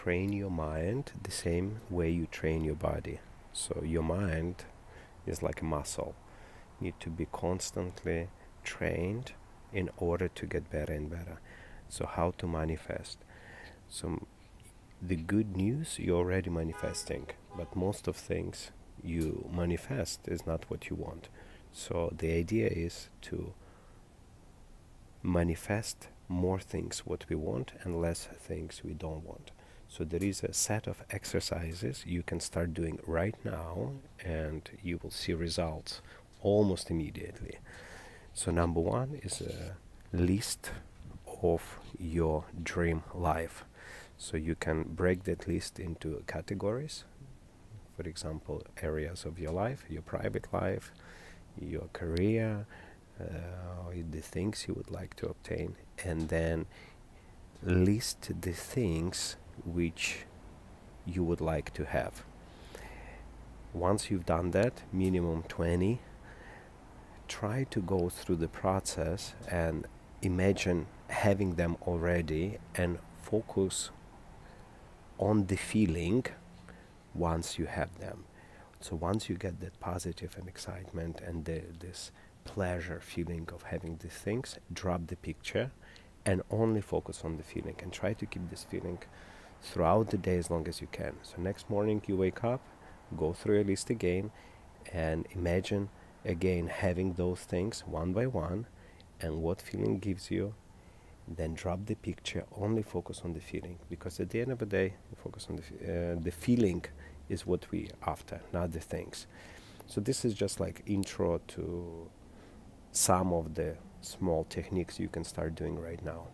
train your mind the same way you train your body. So your mind is like a muscle. You need to be constantly trained in order to get better and better. So how to manifest? So the good news, you're already manifesting, but most of things you manifest is not what you want. So the idea is to manifest more things what we want and less things we don't want. So there is a set of exercises you can start doing right now, and you will see results almost immediately. So number one is a list of your dream life. So you can break that list into categories. For example, areas of your life, your private life, your career, the things you would like to obtain, and then list the things which you would like to have. Once you've done that, minimum 20, try to go through the process and imagine having them already and focus on the feeling once you have them. So once you get that positive and excitement and this pleasure feeling of having these things, drop the picture and only focus on the feeling, and try to keep this feeling throughout the day as long as you can. So next morning you wake up, go through your list again, and imagine again having those things one by one and what feeling gives you. Then drop the picture, only focus on the feeling, because at the end of the day, you focus on the feeling is what we after, not the things. So this is just like intro to some of the small techniques you can start doing right now.